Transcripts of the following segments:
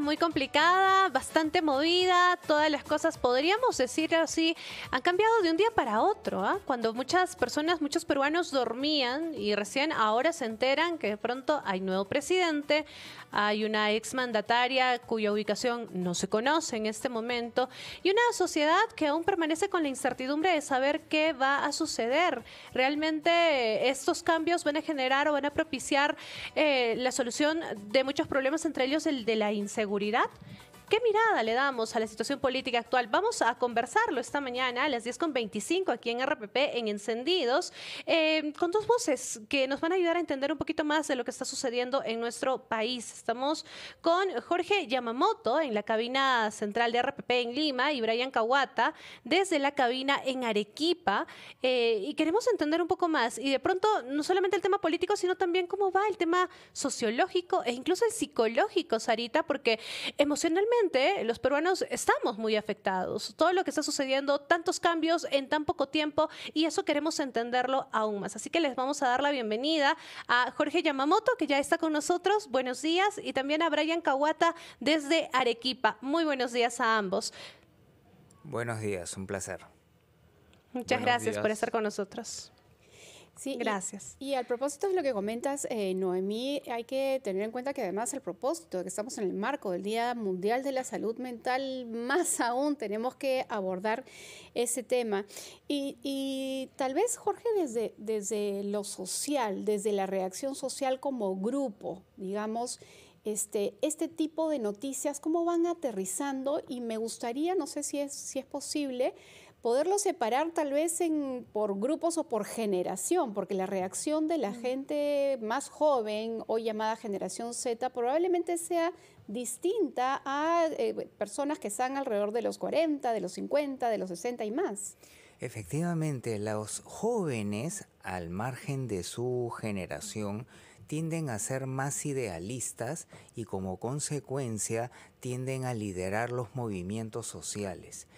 muy complicada, bastante movida, todas las cosas, podríamos decir así, han cambiado de un día para otro, ¿ah? Cuando muchas personas, muchos peruanos dormían y recién ahora se enteran que de pronto hay nuevo presidente, hay una exmandataria cuya ubicación no se conoce en este momento y una sociedad que aún permanece con la incertidumbre de saber qué va a suceder. Realmente estos cambios van a generar o van a propiciar la solución de muchos problemas, entre ellos el de la inseguridad. ¿Qué mirada le damos a la situación política actual? Vamos a conversarlo esta mañana a las 10:25 aquí en RPP, en Encendidos, con dos voces que nos van a ayudar a entender un poquito más de lo que está sucediendo en nuestro país. Estamos con Jorge Yamamoto en la cabina central de RPP en Lima y Brian Kawata desde la cabina en Arequipa. Y queremos entender un poco más. Y de pronto, no solamente el tema político, sino también cómo va el tema sociológico e incluso el psicológico, Sarita, porque emocionalmente los peruanos estamos muy afectados. Todo lo que está sucediendo, tantos cambios en tan poco tiempo, y eso queremos entenderlo aún más. Así que les vamos a dar la bienvenida a Jorge Yamamoto, que ya está con nosotros. Buenos días. Y también a Brian Kawata desde Arequipa. Muy buenos días a ambos. Buenos días, un placer. Muchas gracias por estar con nosotros. Sí, gracias. Y al propósito de lo que comentas, Noemí, hay que tener en cuenta que además el propósito de que estamos en el marco del Día Mundial de la Salud Mental, más aún tenemos que abordar ese tema. Y tal vez, Jorge, desde lo social, desde la reacción social como grupo, digamos, este tipo de noticias, ¿cómo van aterrizando? Y me gustaría, no sé si es posible, poderlo separar tal vez por grupos o por generación, porque la reacción de la gente más joven, hoy llamada generación Z, probablemente sea distinta a personas que están alrededor de los 40, de los 50, de los 60 y más. Efectivamente, los jóvenes, al margen de su generación, tienden a ser más idealistas y como consecuencia tienden a liderar los movimientos sociales.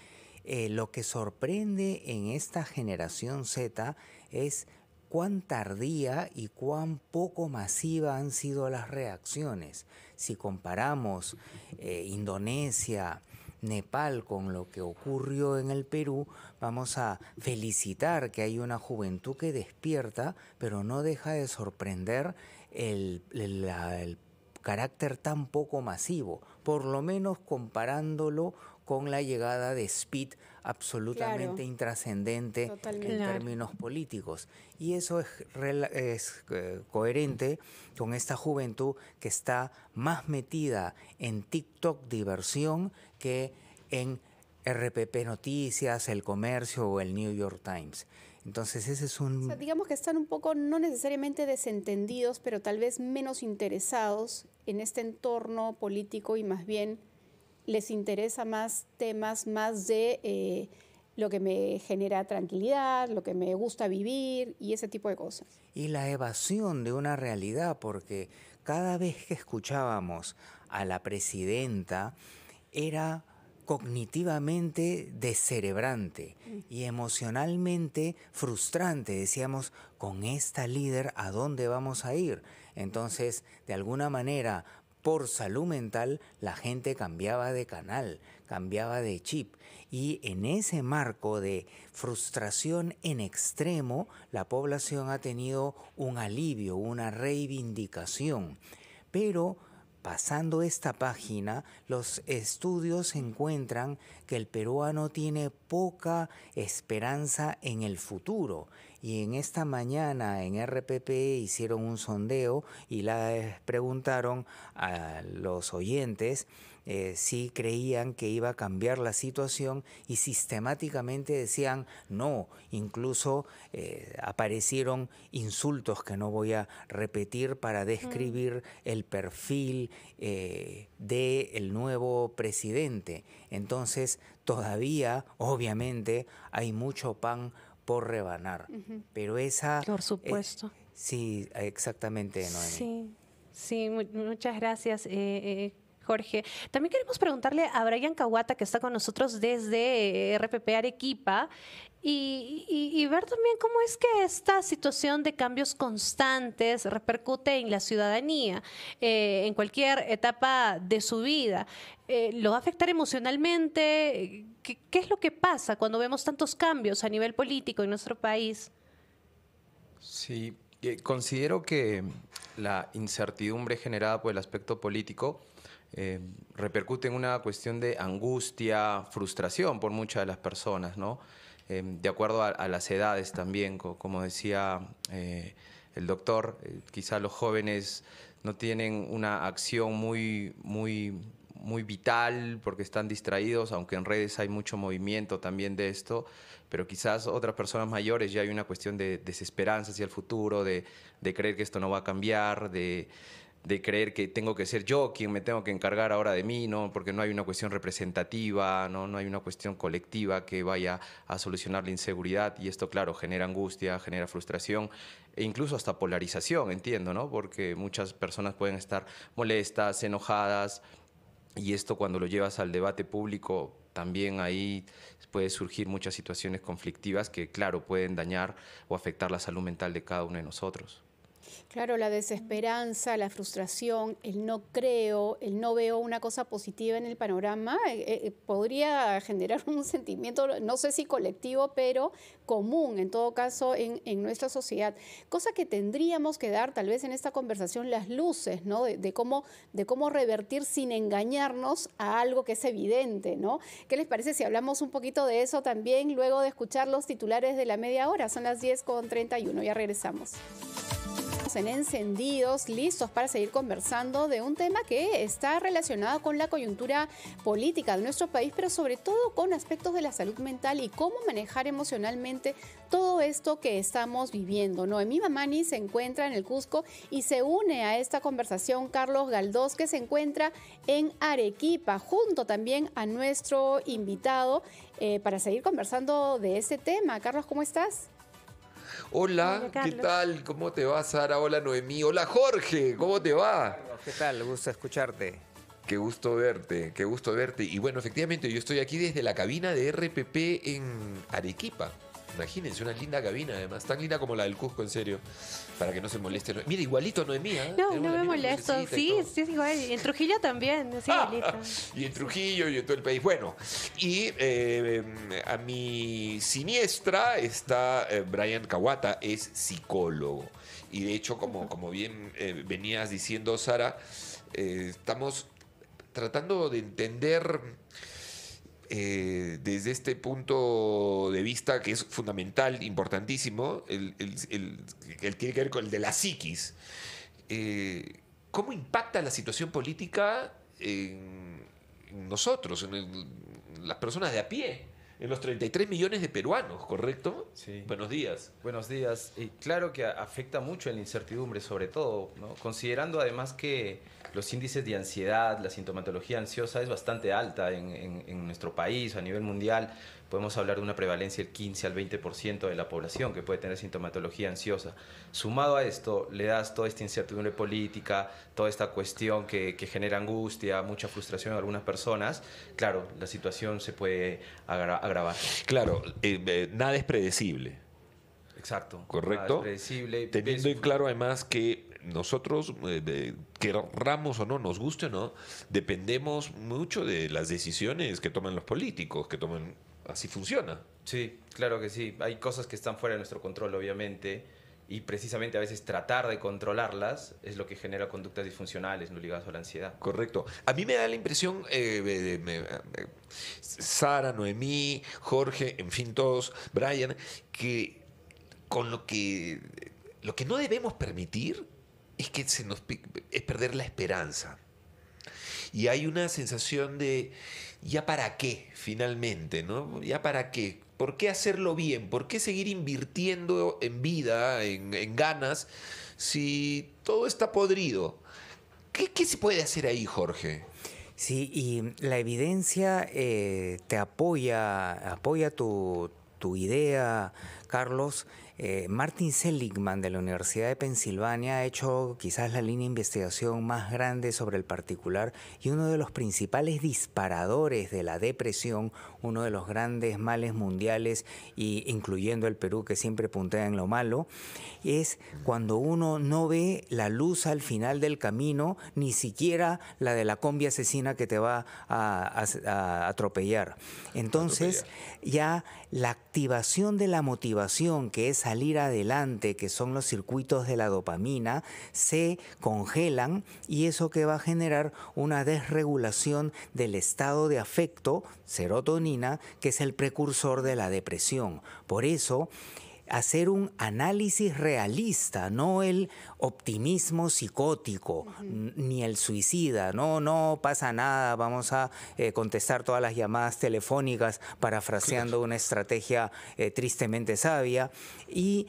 Lo que sorprende en esta generación Z es cuán tardía y cuán poco masiva han sido las reacciones. Si comparamos Indonesia, Nepal con lo que ocurrió en el Perú, vamos a felicitar que hay una juventud que despierta, pero no deja de sorprender el carácter tan poco masivo, por lo menos comparándolo con la llegada de Speed, absolutamente intrascendente en términos políticos. Y eso es coherente con esta juventud que está más metida en TikTok diversión que en RPP Noticias, El Comercio o el New York Times. Entonces ese es un... O sea, digamos que están un poco, no necesariamente desentendidos, pero tal vez menos interesados en este entorno político y más bien les interesa más temas más de lo que me genera tranquilidad, lo que me gusta vivir y ese tipo de cosas. Y la evasión de una realidad, porque cada vez que escuchábamos a la presidenta era cognitivamente descerebrante y emocionalmente frustrante. Decíamos, con esta líder, ¿a dónde vamos a ir? Entonces, de alguna manera, por salud mental, la gente cambiaba de canal, cambiaba de chip. Y en ese marco de frustración en extremo, la población ha tenido un alivio, una reivindicación. Pero pasando esta página, los estudios encuentran que el peruano tiene poca esperanza en el futuro. Y en esta mañana en RPP hicieron un sondeo y les preguntaron a los oyentes si creían que iba a cambiar la situación y sistemáticamente decían no. Incluso aparecieron insultos que no voy a repetir para describir el perfil del nuevo presidente. Entonces todavía, obviamente, hay mucho pan por rebanar. Pero esa... Por supuesto. Sí, exactamente, Noemí. Sí, muchas gracias. Jorge. También queremos preguntarle a Brian Caguata, que está con nosotros desde RPP Arequipa, y ver también cómo es que esta situación de cambios constantes repercute en la ciudadanía, en cualquier etapa de su vida. ¿Lo va a afectar emocionalmente? ¿Qué es lo que pasa cuando vemos tantos cambios a nivel político en nuestro país? Sí, considero que la incertidumbre generada por el aspecto político repercute en una cuestión de angustia, frustración por muchas de las personas, ¿no? De acuerdo a las edades también, como decía el doctor, quizá los jóvenes no tienen una acción muy vital porque están distraídos, aunque en redes hay mucho movimiento también de esto, pero quizás otras personas mayores ya hay una cuestión de desesperanza hacia el futuro, de creer que esto no va a cambiar, de creer que tengo que ser yo quien me tengo que encargar ahora de mí, ¿no? Porque no hay una cuestión representativa, no hay una cuestión colectiva que vaya a solucionar la inseguridad, y esto, claro, genera angustia, genera frustración e incluso hasta polarización, entiendo, ¿no? Porque muchas personas pueden estar molestas, enojadas, y esto cuando lo llevas al debate público, también ahí puede surgir muchas situaciones conflictivas que, claro, pueden dañar o afectar la salud mental de cada uno de nosotros. Claro, la desesperanza, la frustración, el no creo, el no veo una cosa positiva en el panorama, podría generar un sentimiento, no sé si colectivo, pero común en todo caso en nuestra sociedad. Cosa que tendríamos que dar tal vez en esta conversación las luces, ¿no? De cómo revertir sin engañarnos a algo que es evidente, ¿no? ¿Qué les parece si hablamos un poquito de eso también luego de escuchar los titulares de la media hora? Son las 10:31, ya regresamos. En Encendidos, listos para seguir conversando de un tema que está relacionado con la coyuntura política de nuestro país, pero sobre todo con aspectos de la salud mental y cómo manejar emocionalmente todo esto que estamos viviendo. Noemí Mamani se encuentra en el Cusco y se une a esta conversación Carlos Galdós, que se encuentra en Arequipa, junto también a nuestro invitado para seguir conversando de este tema. Carlos, ¿cómo estás? Hola, ¿qué tal? ¿Cómo te va, Sara? Hola, Noemí. Hola, Jorge. ¿Cómo te va? ¿Qué tal? Gusto escucharte. Qué gusto verte, qué gusto verte. Y bueno, efectivamente, yo estoy aquí desde la cabina de RPP en Arequipa. Imagínense, una linda cabina, además, tan linda como la del Cusco, en serio, para que no se moleste. Mira, igualito Noemí, ¿eh? No me molesto. Sí, es igual. En Trujillo también, es igualito. Y en Trujillo y en todo el país. Bueno, y a mi siniestra está Brian Caguata, es psicólogo. Y de hecho, como bien venías diciendo, Sara, estamos tratando de entender desde este punto de vista que es fundamental, importantísimo, el tiene que ver con el de la psiquis. ¿Cómo impacta la situación política en nosotros, en las personas de a pie? En los 33 millones de peruanos, ¿correcto? Sí. Buenos días. Buenos días. Y claro que afecta mucho en la incertidumbre, sobre todo, ¿no? Considerando además que los índices de ansiedad, la sintomatología ansiosa es bastante alta en nuestro país, a nivel mundial. Podemos hablar de una prevalencia del 15 al 20% de la población que puede tener sintomatología ansiosa. Sumado a esto, le das toda esta incertidumbre política, toda esta cuestión que genera angustia, mucha frustración en algunas personas. Claro, la situación se puede agravar. Claro, nada es predecible. Exacto. ¿Correcto? Nada es predecible. Teniendo en claro además que nosotros, querramos o no, nos guste o no, dependemos mucho de las decisiones que toman los políticos, que toman... Así funciona. Sí, claro que sí. Hay cosas que están fuera de nuestro control, obviamente, y precisamente a veces tratar de controlarlas es lo que genera conductas disfuncionales, no ligadas a la ansiedad. Correcto. A mí me da la impresión, Sara, Noemí, Jorge, en fin, todos, Brian, que con lo que no debemos permitir es que es perder la esperanza. Y hay una sensación de ¿ya para qué finalmente? ¿No? ¿Ya para qué? ¿Por qué hacerlo bien? ¿Por qué seguir invirtiendo en vida, en ganas, si todo está podrido? ¿Qué se puede hacer ahí, Jorge? Sí, y la evidencia te apoya tu idea, Carlos, Martin Seligman de la Universidad de Pensilvania ha hecho quizás la línea de investigación más grande sobre el particular y uno de los principales disparadores de la depresión, uno de los grandes males mundiales, y incluyendo el Perú que siempre puntea en lo malo, es cuando uno no ve la luz al final del camino, ni siquiera la de la combi asesina que te va a atropellar. Entonces, ya la activación de la motivación, que es salir adelante, que son los circuitos de la dopamina, se congelan, y eso que va a generar una desregulación del estado de afecto, serotonina, que es el precursor de la depresión. Por eso, hacer un análisis realista, no el optimismo psicótico, ni el suicida, no pasa nada, vamos a contestar todas las llamadas telefónicas parafraseando una estrategia tristemente sabia, y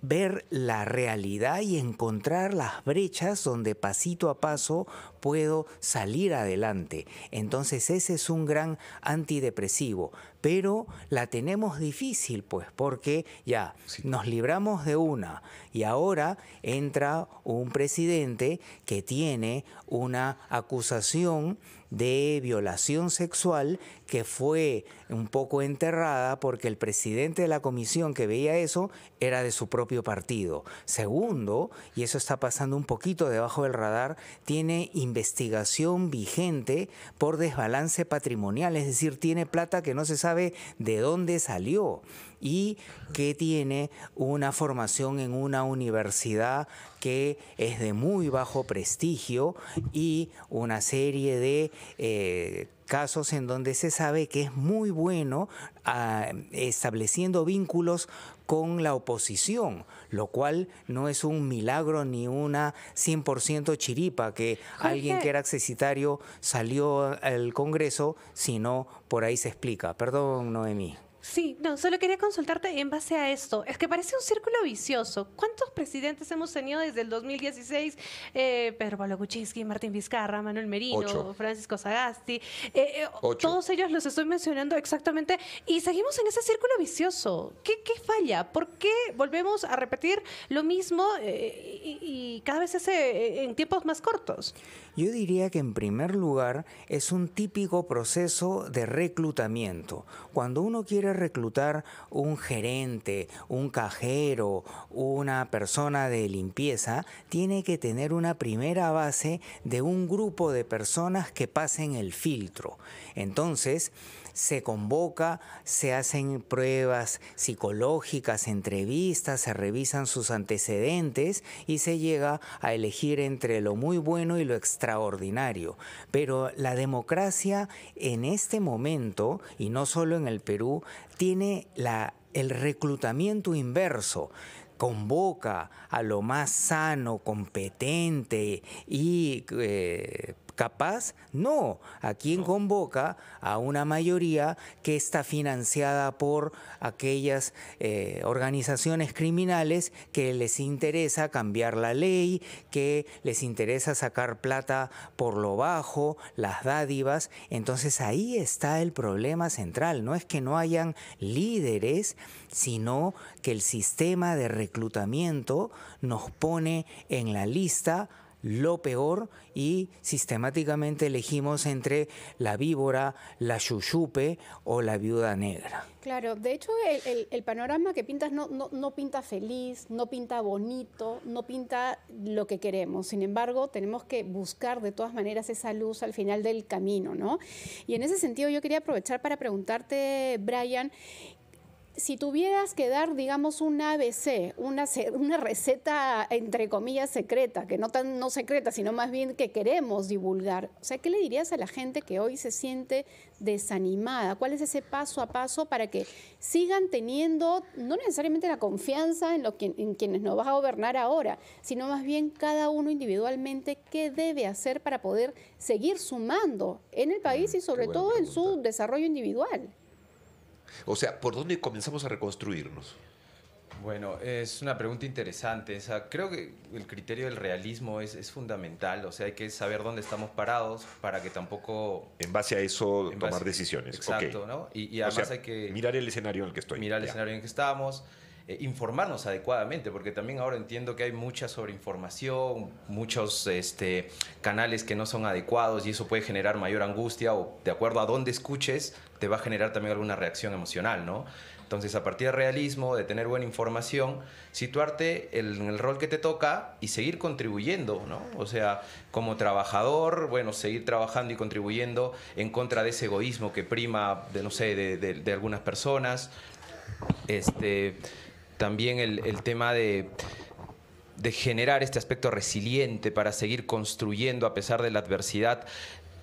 ver la realidad y encontrar las brechas donde pasito a paso puedo salir adelante. Entonces ese es un gran antidepresivo, pero la tenemos difícil, pues, porque ya nos libramos de una y ahora entra un presidente que tiene una acusación de violación sexual que fue un poco enterrada porque el presidente de la comisión que veía eso era de su propio partido. Segundo, y eso está pasando un poquito debajo del radar, tiene investigación vigente por desbalance patrimonial, es decir, tiene plata que no se sabe de dónde salió y que tiene una formación en una universidad que es de muy bajo prestigio y una serie de casos en donde se sabe que es muy bueno estableciendo vínculos con la oposición, lo cual no es un milagro ni una 100% chiripa que alguien que era accesitario salió al Congreso, sino por ahí se explica. Perdón, Noemí. Sí, no, solo quería consultarte en base a esto. Es que parece un círculo vicioso. ¿Cuántos presidentes hemos tenido desde el 2016? Pedro Pablo Kuczynski, Martín Vizcarra, Manuel Merino, 8. Francisco Sagasti. 8. Todos ellos los estoy mencionando exactamente. Y seguimos en ese círculo vicioso. ¿Qué falla? ¿Por qué volvemos a repetir lo mismo y cada vez en tiempos más cortos? Yo diría que en primer lugar es un típico proceso de reclutamiento. Cuando uno quiere reclutar un gerente, un cajero, una persona de limpieza, tiene que tener una primera base de un grupo de personas que pasen el filtro. Entonces, se convoca, se hacen pruebas psicológicas, entrevistas, se revisan sus antecedentes y se llega a elegir entre lo muy bueno y lo extraordinario. Pero la democracia en este momento, y no solo en el Perú, tiene el reclutamiento inverso. Convoca a lo más sano, competente y capaz. No, ¿a quién convoca? A una mayoría que está financiada por aquellas organizaciones criminales que les interesa cambiar la ley, que les interesa sacar plata por lo bajo, las dádivas. Entonces ahí está el problema central. No es que no hayan líderes, sino que el sistema de reclutamiento nos pone en la lista lo peor y sistemáticamente elegimos entre la víbora, la yuyupe o la viuda negra. Claro, de hecho el panorama que pintas no pinta feliz, no pinta bonito, no pinta lo que queremos. Sin embargo, tenemos que buscar de todas maneras esa luz al final del camino, ¿no? Y en ese sentido yo quería aprovechar para preguntarte, Brian, si tuvieras que dar, digamos, un ABC, una receta, entre comillas, secreta, que no secreta, sino más bien que queremos divulgar, o sea, ¿qué le dirías a la gente que hoy se siente desanimada? ¿Cuál es ese paso a paso para que sigan teniendo, no necesariamente la confianza en quienes nos va a gobernar ahora, sino más bien cada uno individualmente qué debe hacer para poder seguir sumando en el país y sobre todo en su desarrollo individual? O sea, ¿por dónde comenzamos a reconstruirnos? Bueno, es una pregunta interesante. O sea, creo que el criterio del realismo es fundamental. O sea, hay que saber dónde estamos parados para que tampoco... En base a eso, tomar decisiones. Exacto, Okay. ¿no? Y además hay que... mirar el escenario en el que estoy. Mirar el escenario en el que estamos. informarnos adecuadamente, porque también ahora entiendo que hay mucha sobreinformación, muchos canales que no son adecuados y eso puede generar mayor angustia o de acuerdo a dónde escuches te va a generar también alguna reacción emocional, ¿no? Entonces, a partir del realismo, de tener buena información, situarte en el rol que te toca y seguir contribuyendo, ¿no? O sea, como trabajador, bueno, seguir trabajando y contribuyendo en contra de ese egoísmo que prima, no sé, de algunas personas. También el tema de generar este aspecto resiliente para seguir construyendo a pesar de la adversidad,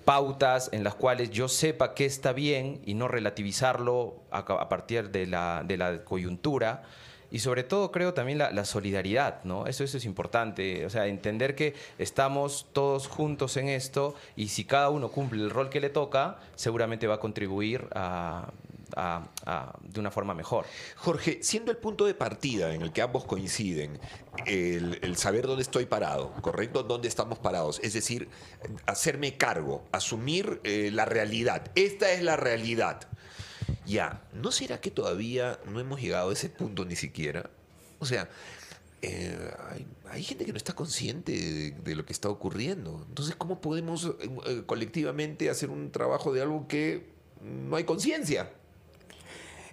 pautas en las cuales yo sepa que está bien y no relativizarlo a partir de la coyuntura. Y sobre todo creo también la solidaridad, ¿no? Eso es importante, o sea, entender que estamos todos juntos en esto y si cada uno cumple el rol que le toca, seguramente va a contribuir de una forma mejor. Jorge, siendo el punto de partida en el que ambos coinciden, el saber dónde estoy parado, ¿correcto? ¿Dónde estamos parados? Es decir, hacerme cargo, asumir la realidad. Esta es la realidad. Ya, ¿no será que todavía no hemos llegado a ese punto ni siquiera? O sea, hay gente que no está consciente de lo que está ocurriendo. Entonces, ¿cómo podemos colectivamente hacer un trabajo de algo que no hay conciencia?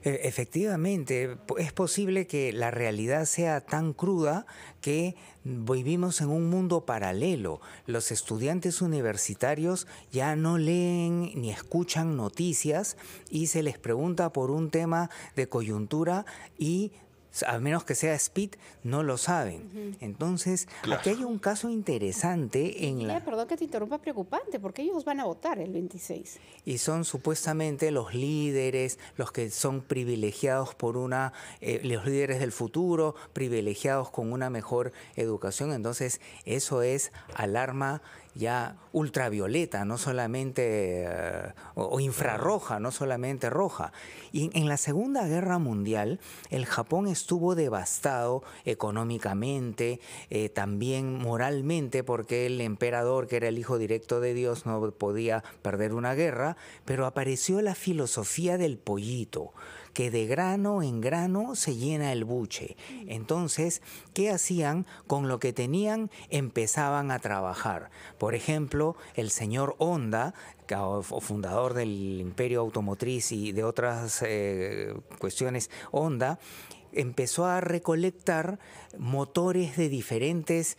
Efectivamente, es posible que la realidad sea tan cruda que vivimos en un mundo paralelo. Los estudiantes universitarios ya no leen ni escuchan noticias y se les pregunta por un tema de coyuntura y a menos que sea speed, no lo saben. Entonces, Claro. aquí hay un caso interesante en la... Perdón que te interrumpa, preocupante, porque ellos van a votar el 26. Y son supuestamente los líderes, los que son privilegiados por los líderes del futuro, privilegiados con una mejor educación. Entonces, eso es alarma ya ultravioleta, no solamente, o infrarroja, no solamente roja. Y en la Segunda Guerra Mundial, el Japón estuvo devastado económicamente, también moralmente, porque el emperador, que era el hijo directo de Dios, no podía perder una guerra, pero apareció la filosofía del pollito, que de grano en grano se llena el buche. Entonces, ¿qué hacían? Con lo que tenían, empezaban a trabajar. Por ejemplo, el señor Honda, fundador del Imperio Automotriz y de otras cuestiones, Honda, empezó a recolectar motores de diferentes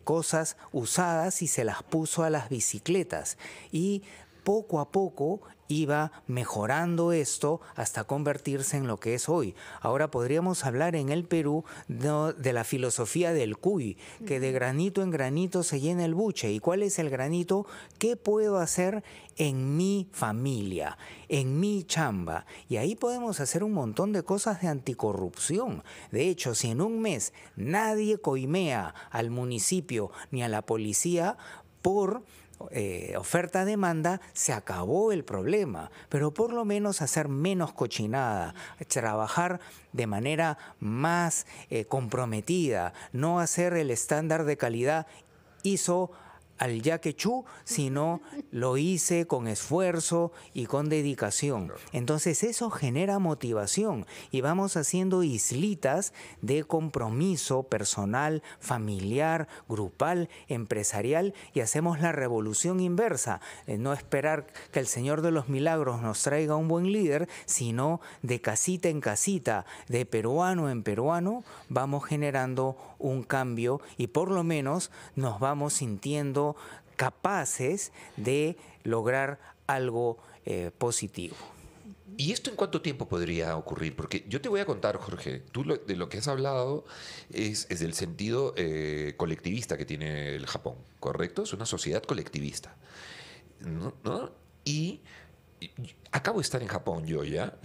cosas usadas y se las puso a las bicicletas. Y poco a poco iba mejorando esto hasta convertirse en lo que es hoy. Ahora podríamos hablar en el Perú de la filosofía del cuy, que de granito en granito se llena el buche. ¿Y cuál es el granito? ¿Qué puedo hacer en mi familia, en mi chamba? Y ahí podemos hacer un montón de cosas de anticorrupción. De hecho, si en un mes nadie coimea al municipio ni a la policía por oferta-demanda, se acabó el problema. Pero por lo menos hacer menos cochinada, trabajar de manera más comprometida, no hacer el estándar de calidad ISO al yaquechú, sino lo hice con esfuerzo y con dedicación. Entonces eso genera motivación y vamos haciendo islitas de compromiso personal, familiar, grupal, empresarial y hacemos la revolución inversa. No esperar que el Señor de los Milagros nos traiga un buen líder, sino de casita en casita, de peruano en peruano, vamos generando un cambio y por lo menos nos vamos sintiendo capaces de lograr algo positivo. ¿Y esto en cuánto tiempo podría ocurrir? Porque yo te voy a contar, Jorge, tú de lo que has hablado es del sentido colectivista que tiene el Japón, ¿correcto? Es una sociedad colectivista, ¿no? Y acabo de estar en Japón yo ya,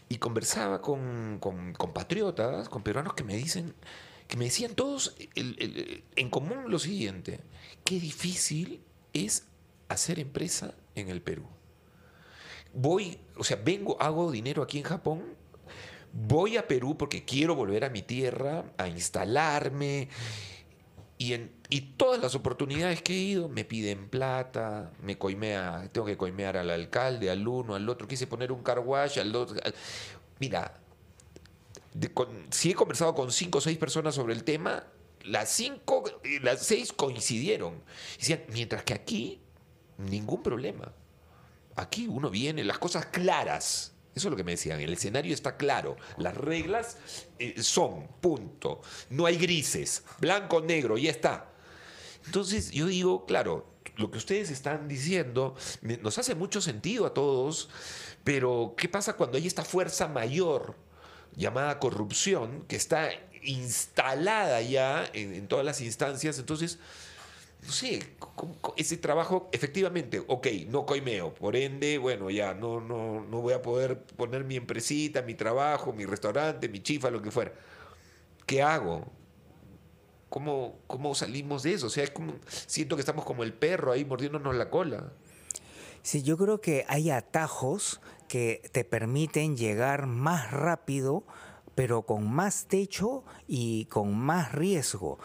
y conversaba con compatriotas, con peruanos que me decían todos en común lo siguiente: qué difícil es hacer empresa en el Perú. Hago dinero aquí en Japón, voy a Perú porque quiero volver a mi tierra, a instalarme, y todas las oportunidades que he ido me piden plata, tengo que coimear al alcalde, al uno, al otro, quise poner un car wash, al otro. Mira, Si he conversado con 5 o 6 personas sobre el tema, las 6 coincidieron. Decían, mientras que aquí, ningún problema. Aquí uno viene, las cosas claras. Eso es lo que me decían, el escenario está claro, las reglas son, punto. No hay grises, blanco, negro, ya está. Entonces yo digo, claro, lo que ustedes están diciendo nos hace mucho sentido a todos, pero ¿qué pasa cuando hay esta fuerza mayor llamada corrupción que está instalada ya en todas las instancias? Entonces, no sé, ese trabajo, efectivamente, ok, no coimeo, por ende, bueno, ya no voy a poder poner mi empresita, mi trabajo, mi restaurante, mi chifa, lo que fuera. ¿Qué hago? ¿Cómo salimos de eso? O sea, siento que estamos como el perro ahí mordiéndonos la cola. Sí, yo creo que hay atajos que te permiten llegar más rápido, pero con más techo y con más riesgo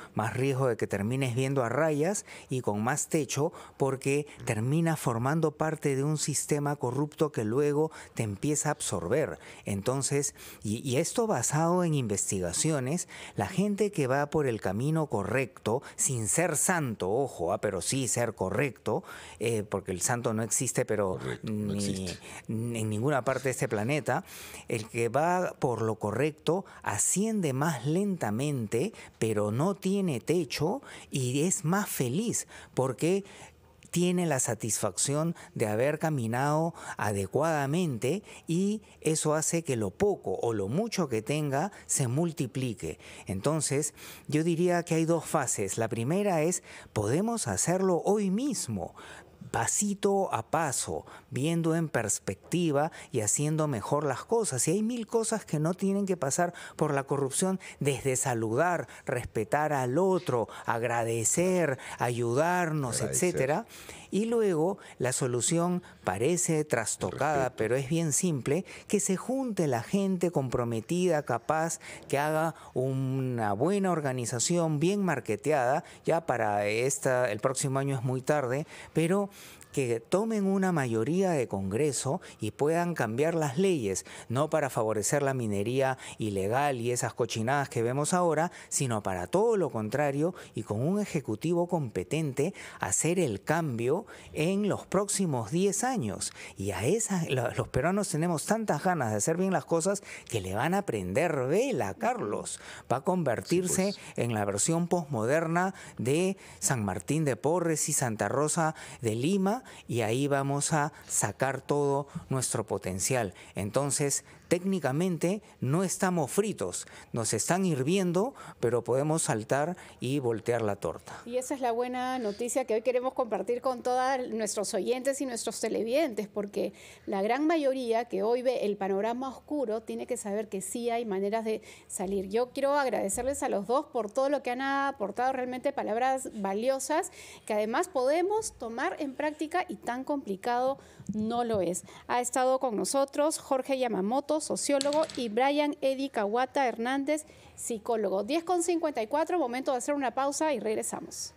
de que termines viendo a rayas y con más techo porque terminas formando parte de un sistema corrupto que luego te empieza a absorber. Entonces, y esto basado en investigaciones, la gente que va por el camino correcto, sin ser santo, ojo, pero sí ser correcto, porque el santo no existe, pero Correcto, no existe. en ninguna parte de este planeta, el que va por lo correcto asciende más lentamente, pero no tiene techo y es más feliz porque tiene la satisfacción de haber caminado adecuadamente y eso hace que lo poco o lo mucho que tenga se multiplique. Entonces, yo diría que hay 2 fases. La primera es, podemos hacerlo hoy mismo, pasito a paso, viendo en perspectiva y haciendo mejor las cosas. Y hay 1000 cosas que no tienen que pasar por la corrupción, desde saludar, respetar al otro, agradecer, ayudarnos, etcétera. Y luego la solución parece trastocada, pero es bien simple, que se junte la gente comprometida, capaz, que haga una buena organización bien marketeada. Ya para el próximo año es muy tarde, pero que tomen una mayoría de Congreso y puedan cambiar las leyes, no para favorecer la minería ilegal y esas cochinadas que vemos ahora, sino para todo lo contrario y con un ejecutivo competente hacer el cambio en los próximos 10 años. Y a los peruanos tenemos tantas ganas de hacer bien las cosas que le van a prender vela, Carlos. Va a convertirse en la versión posmoderna de San Martín de Porres y Santa Rosa de Lima, y ahí vamos a sacar todo nuestro potencial. Entonces, técnicamente no estamos fritos, nos están hirviendo, pero podemos saltar y voltear la torta. Y esa es la buena noticia que hoy queremos compartir con todos nuestros oyentes y nuestros televidentes, porque la gran mayoría que hoy ve el panorama oscuro tiene que saber que sí hay maneras de salir. Yo quiero agradecerles a los dos por todo lo que han aportado, realmente palabras valiosas, que además podemos tomar en práctica y tan complicado no lo es. Ha estado con nosotros Jorge Yamamoto, sociólogo, y Brian Eddie Kawata Hernández, psicólogo. 10:54, momento de hacer una pausa y regresamos.